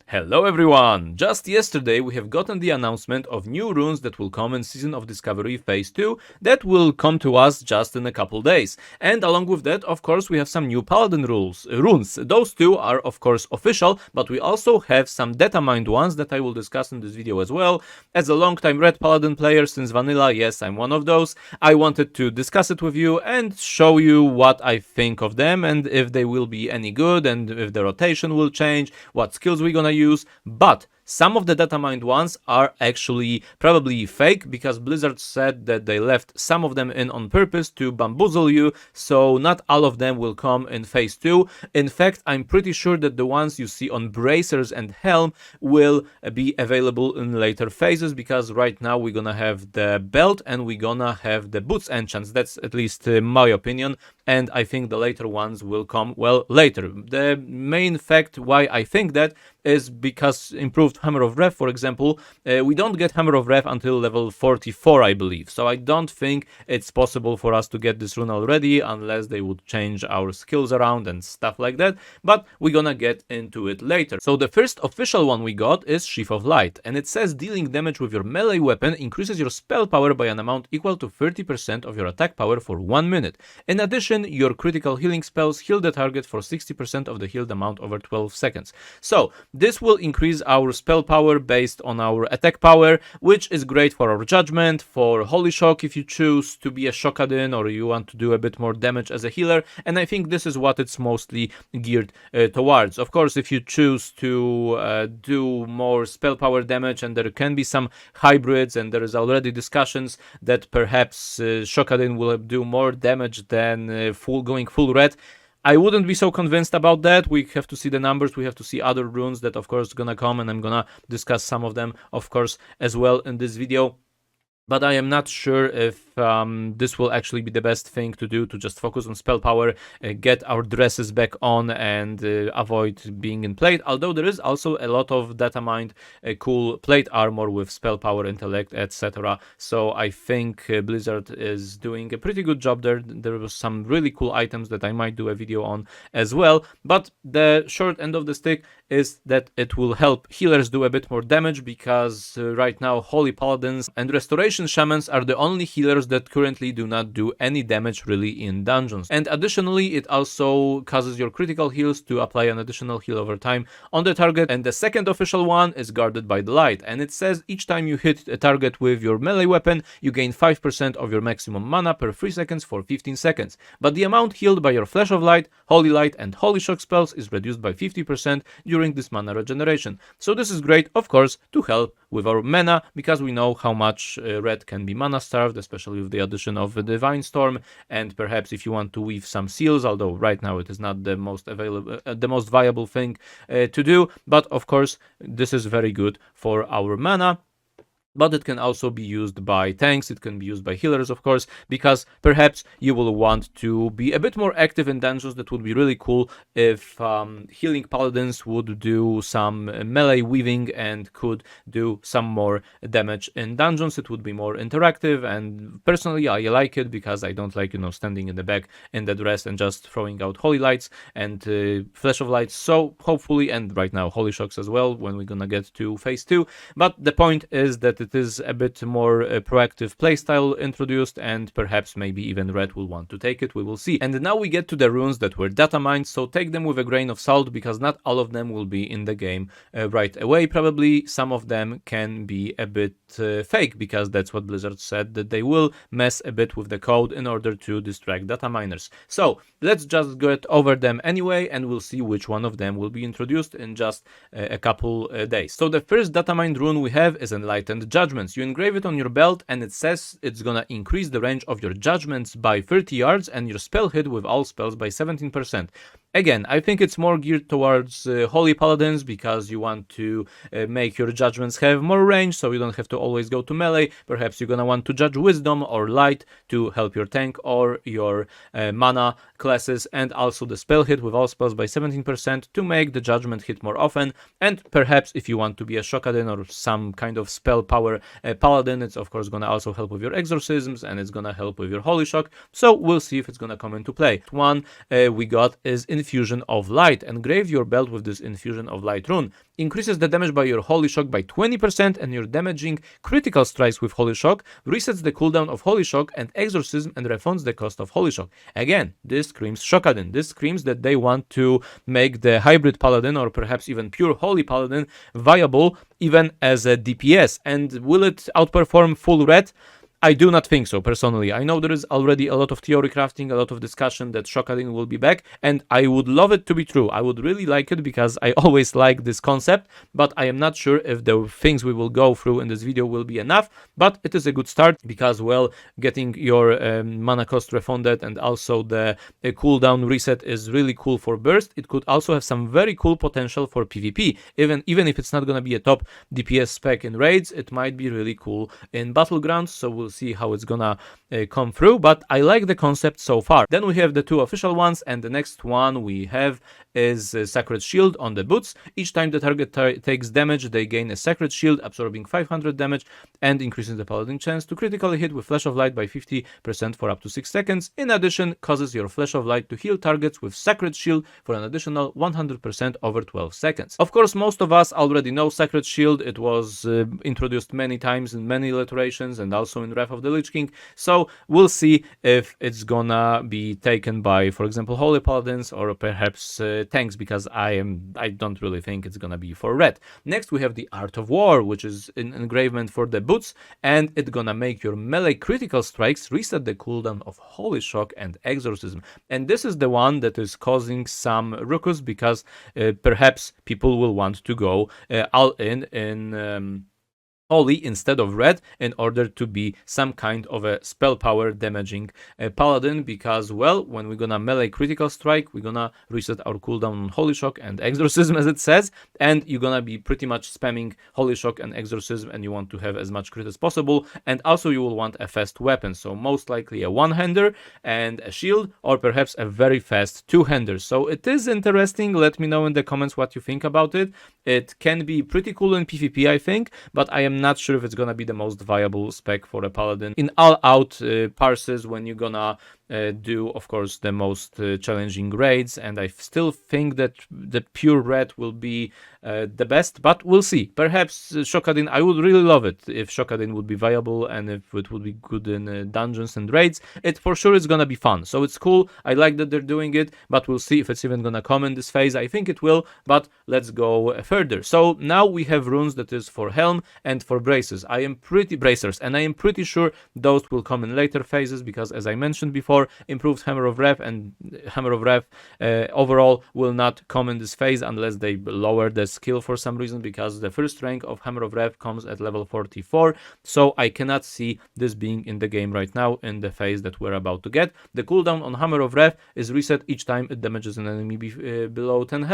Hello everyone! Just yesterday we have gotten the announcement of new runes that will come in Season of Discovery Phase 2 that will come to us just in a couple days. And along with that, of course, we have some new Paladin runes. Those two are of course official, but we also have some data mined ones that I will discuss in this video as well. As a long-time Red Paladin player since vanilla, yes, I'm one of those, I wanted to discuss it with you and show you what I think of them and if they will be any good and if the rotation will change, what skills we're gonna use, but some of the data mined ones are actually probably fake because Blizzard said that they left some of them in on purpose to bamboozle you, so not all of them will come in phase 2. In fact, I'm pretty sure that the ones you see on bracers and helm will be available in later phases because right now we're gonna have the belt and we're gonna have the boots enchants. That's at least my opinion, and I think the later ones will come, well, later. The main fact why I think that is because improved Hammer of Rev, for example, we don't get Hammer of Rev until level 44, I believe. So I don't think it's possible for us to get this rune already unless they would change our skills around and stuff like that. But we're gonna get into it later. So the first official one we got is Sheath of Light, and it says dealing damage with your melee weapon increases your spell power by an amount equal to 30% of your attack power for 1 minute. In addition, your critical healing spells heal the target for 60% of the healed amount over 12 seconds. So this will increase our spell power based on our attack power, which is great for our judgment, for Holy Shock if you choose to be a Shockadin or you want to do a bit more damage as a healer, and I think this is what it's mostly geared towards. Of course, if you choose to do more spell power damage, and there can be some hybrids, and there is already discussions that perhaps Shockadin will do more damage than going full red, I wouldn't be so convinced about that. We have to see the numbers, we have to see other runes that of course gonna come, and I'm gonna discuss some of them of course as well in this video. But I am not sure if this will actually be the best thing to do, to just focus on spell power, get our dresses back on and avoid being in plate, although there is also a lot of data mined cool plate armor with spell power, intellect, etc. So I think Blizzard is doing a pretty good job there. There was some really cool items that I might do a video on as well, but the short end of the stick is that it will help healers do a bit more damage because right now Holy Paladins and Restoration Shamans are the only healers that currently do not do any damage really in dungeons. And additionally, it also causes your critical heals to apply an additional heal over time on the target. And the second official one is Guarded by the Light, and it says each time you hit a target with your melee weapon, you gain 5% of your maximum mana per 3 seconds for 15 seconds. But the amount healed by your Flash of Light, Holy Light and Holy Shock spells is reduced by 50% during this mana regeneration. So this is great, of course, to help with our mana, because we know how much red can be mana starved, especially with the addition of the Divine Storm, and perhaps if you want to weave some seals, although right now it is not the most viable thing to do, but of course this is very good for our mana. But it can also be used by tanks, it can be used by healers, of course, because perhaps you will want to be a bit more active in dungeons. That would be really cool if healing paladins would do some melee weaving and could do some more damage in dungeons. It would be more interactive, and personally I like it because I don't like, standing in the back in the dress and just throwing out Holy Lights and Flash of Lights. So hopefully, and right now Holy Shocks as well when we're gonna get to phase 2. But the point is that it is a bit more proactive playstyle introduced, and perhaps maybe even Red will want to take it, we will see. And now we get to the runes that were data mined, so take them with a grain of salt because not all of them will be in the game right away. Probably some of them can be a bit fake, because that's what Blizzard said, that they will mess a bit with the code in order to distract data miners. So let's just get over them anyway, and we'll see which one of them will be introduced in just a couple days. So the first data mined rune we have is Enlightened Judgments. You engrave it on your belt, and it says it's gonna increase the range of your judgments by 30 yards and your spell hit with all spells by 17%. Again, I think it's more geared towards Holy Paladins, because you want to make your judgments have more range, so you don't have to always go to melee. Perhaps you're gonna want to judge Wisdom or Light to help your tank or your mana classes, and also the spell hit with all spells by 17% to make the judgment hit more often. And perhaps if you want to be a Shockadin or some kind of spell power Paladin, it's of course gonna also help with your exorcisms, and it's gonna help with your Holy Shock. So we'll see if it's gonna come into play. One we got is Infusion of Light. Engrave your belt with this Infusion of Light rune. Increases the damage by your Holy Shock by 20%, and your damaging critical strikes with Holy Shock resets the cooldown of Holy Shock and Exorcism and refunds the cost of Holy Shock. Again, this screams Shockadin. This screams that they want to make the hybrid Paladin, or perhaps even pure Holy Paladin, viable even as a DPS. And will it outperform full red? I do not think so, personally. I know there is already a lot of theory crafting, a lot of discussion that Shockadin will be back, and I would love it to be true. I would really like it because I always like this concept, but I am not sure if the things we will go through in this video will be enough, but it is a good start because, well, getting your mana cost refunded and also the cooldown reset is really cool for burst. It could also have some very cool potential for PvP. Even if it's not going to be a top DPS spec in raids, it might be really cool in battlegrounds, so we'll see how it's gonna come through, but I like the concept so far. Then we have the two official ones, and the next one we have is Sacred Shield on the boots. Each time the target takes damage, they gain a Sacred Shield, absorbing 500 damage and increasing the Paladin chance to critically hit with Flash of Light by 50% for up to 6 seconds. In addition, causes your Flash of Light to heal targets with Sacred Shield for an additional 100% over 12 seconds. Of course, most of us already know Sacred Shield. It was introduced many times in many iterations and also in Wrath of the Lich King, so we'll see if it's gonna be taken by, for example, Holy Paladins or perhaps tanks, because I don't really think it's gonna be for red. Next we have the Art of War, which is an engravement for the boots, and it's gonna make your melee critical strikes reset the cooldown of Holy Shock and Exorcism. And this is the one that is causing some ruckus because perhaps people will want to go all in Holy instead of red in order to be some kind of a spell power damaging Paladin, because, well, when we're gonna melee critical strike, we're gonna reset our cooldown on Holy Shock and Exorcism, as it says, and you're gonna be pretty much spamming Holy Shock and Exorcism, and you want to have as much crit as possible, and also you will want a fast weapon, so most likely a one-hander and a shield, or perhaps a very fast two-hander. So it is interesting. Let me know in the comments what you think about it. It can be pretty cool in PvP, I think, but I am not sure if it's gonna be the most viable spec for a Paladin in all-out parses when you're gonna do, of course, the most challenging raids. And I still think that the pure red will be the best, but we'll see. Perhaps Shockadin, I would really love it if Shockadin would be viable and if it would be good in dungeons and raids. It for sure is gonna be fun, so it's cool. I like that they're doing it, but we'll see if it's even gonna come in this phase. I think it will, but let's go further. So now we have runes that is for helm and for bracers. I am pretty sure those will come in later phases because, as I mentioned before, improved Hammer of Wrath and Hammer of Wrath overall will not come in this phase unless they lower the skill for some reason, because the first rank of Hammer of Wrath comes at level 44, so I cannot see this being in the game right now in the phase that we're about to get. The cooldown on Hammer of Wrath is reset each time it damages an enemy below 10%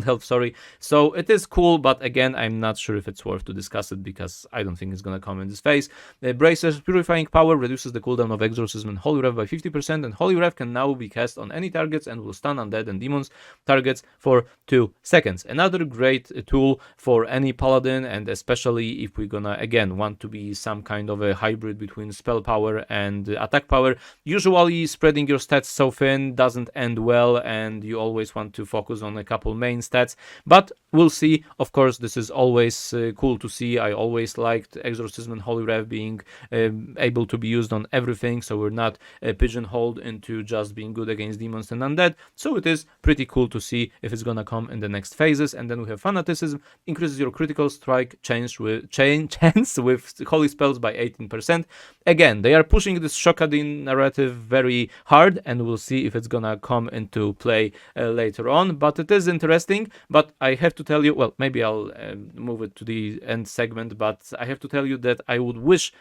health, sorry. So it is cool, but again, I'm not sure if it's worth to discuss it because I don't think it's gonna come in this phase. Bracers Purifying Power reduces the cooldown of Exorcism and Holy Wrath by 50%, and Holy Wrath can now be cast on any targets and will stun undead and demons targets for 2 seconds. Another great tool for any Paladin, and especially if we're gonna, again, want to be some kind of a hybrid between spell power and attack power. Usually spreading your stats so thin doesn't end well, and you always want to focus on a couple main stats, but we'll see. Of course, this is always cool to see. I always liked Exorcism and Holy Wrath being able to be used on everything, so we're not pigeonholed into just being good against demons and undead. So it is pretty cool to see if it's gonna come in the next phases. And then we have Fanaticism, increases your critical strike chance with holy spells by 18%. Again, they are pushing this Shockadin narrative very hard, and we'll see if it's gonna come into play later on, but it is interesting. But I have to tell you, well, maybe I'll move it to the end segment, but I have to tell you that I wish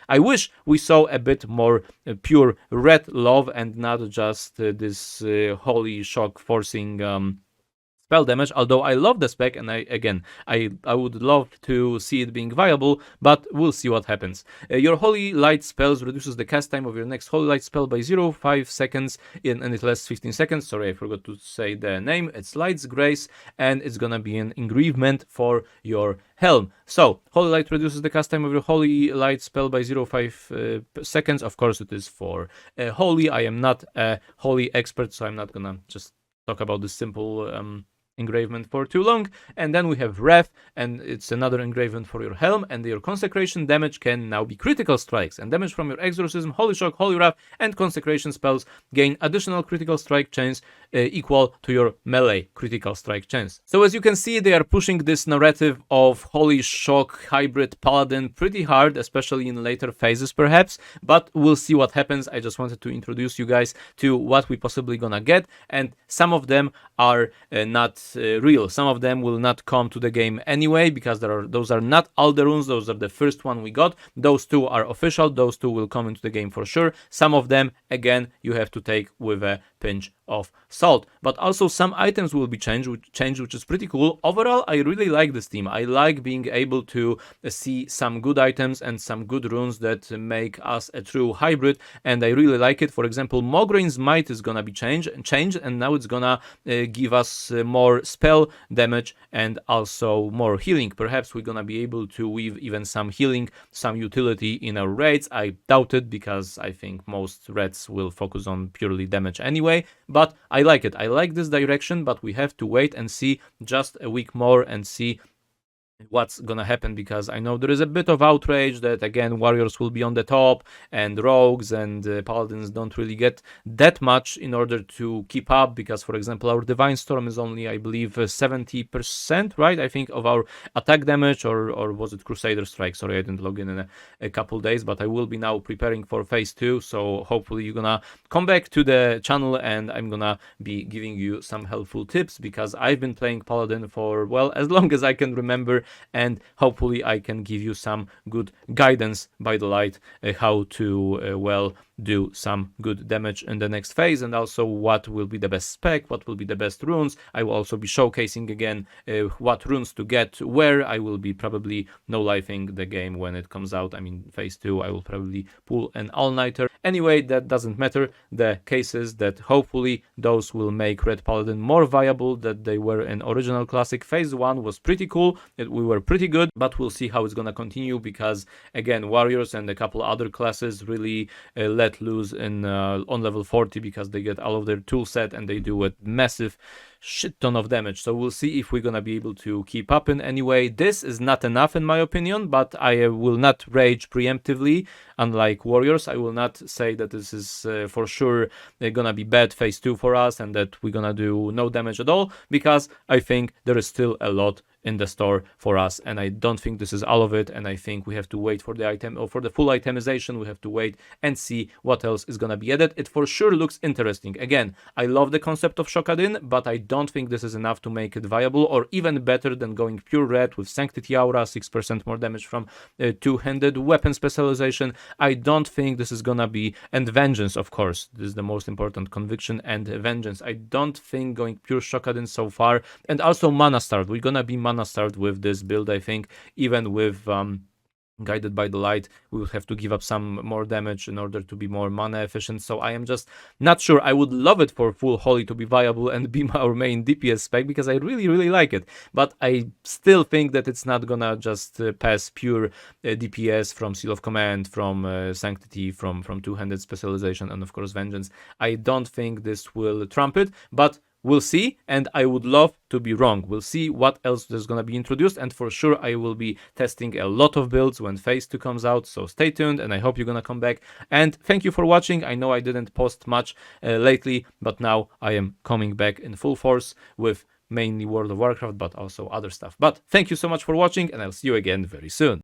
we saw a bit more pure red love and not just this Holy Shock forcing spell damage, although I love the spec, and I would love to see it being viable, but we'll see what happens. Your Holy Light spells reduces the cast time of your next Holy Light spell by 0.5 seconds and it lasts 15 seconds. Sorry, I forgot to say the name. It's Light's Grace, and it's gonna be an engravement for your helm. So, Holy Light reduces the cast time of your Holy Light spell by 0.5 seconds. Of course, it is for Holy. I am not a Holy expert, so I'm not gonna just talk about this simple engravement for too long. And then we have Wrath, and it's another engravement for your helm, and your consecration damage can now be critical strikes, and damage from your exorcism, holy shock, holy wrath, and consecration spells gain additional critical strike chance equal to your melee critical strike chance. So as you can see, they are pushing this narrative of holy shock hybrid paladin pretty hard, especially in later phases perhaps, but we'll see what happens. I just wanted to introduce you guys to what we possibly gonna get, and some of them are not real. Some of them will not come to the game anyway, because those are not all the runes. Those are the first one we got. Those two are official. Those two will come into the game for sure. Some of them, again, you have to take with a pinch of salt. But also some items will be changed, which is pretty cool. Overall, I really like this team. I like being able to see some good items and some good runes that make us a true hybrid, and I really like it. For example, Mograin's Might is gonna be changed, and now it's gonna give us more spell damage and also more healing. Perhaps we're gonna be able to weave even some healing, some utility in our raids. I doubt it, because I think most raids will focus on purely damage anyway, but I like it. I like this direction, but we have to wait and see just a week more and see what's gonna happen, because I know there is a bit of outrage that again warriors will be on the top and rogues and paladins don't really get that much in order to keep up, because for example our divine storm is only, I believe, 70%, right? I think, of our attack damage, or was it crusader strike? Sorry, I didn't log in a couple days, but I will be now preparing for phase 2, so hopefully you're gonna come back to the channel and I'm gonna be giving you some helpful tips, because I've been playing paladin for, well, as long as I can remember, and hopefully I can give you some good guidance by the light how to well do some good damage in the next phase, and also what will be the best spec, what will be the best runes. I will also be showcasing again what runes to get where. I will be probably no-lifing the game when it comes out. I mean, phase 2, I will probably pull an all-nighter. Anyway, that doesn't matter. The case is that hopefully those will make Red Paladin more viable than they were in original Classic. Phase 1 was pretty cool, we were pretty good, but we'll see how it's gonna continue, because again, warriors and a couple other classes really let loose in on level 40, because they get all of their tool set and they do a massive shit ton of damage. So we'll see if we're gonna be able to keep up in any way. This is not enough in my opinion, but I will not rage preemptively. Unlike warriors, I will not say that this is for sure gonna be bad phase 2 for us and that we're gonna do no damage at all, because I think there is still a lot in the store for us, and I don't think this is all of it, and I think we have to wait for the item, or for the full itemization. We have to wait and see what else is gonna be added. It for sure looks interesting. Again, I love the concept of Shockadin, but I don't think this is enough to make it viable, or even better than going pure red with Sanctity Aura, 6% more damage from two-handed weapon specialization. I don't think this is gonna be, and Vengeance, of course, this is the most important, Conviction and Vengeance. I don't think going pure Shockadin so far, and also Mana Starved. We're gonna be Mana Starved with this build, I think. Even with Guided by the Light, we will have to give up some more damage in order to be more mana efficient, so I am just not sure. I would love it for full Holy to be viable and be our main DPS spec, because I really like it, but I still think that it's not gonna just pass pure DPS from Seal of Command, from Sanctity, from two-handed specialization, and of course Vengeance. I don't think this will trump it, but we'll see, and I would love to be wrong. We'll see what else is going to be introduced, and for sure I will be testing a lot of builds when phase 2 comes out, so stay tuned, and I hope you're going to come back. And thank you for watching. I know I didn't post much lately, but now I am coming back in full force with mainly World of Warcraft, but also other stuff. But thank you so much for watching, and I'll see you again very soon.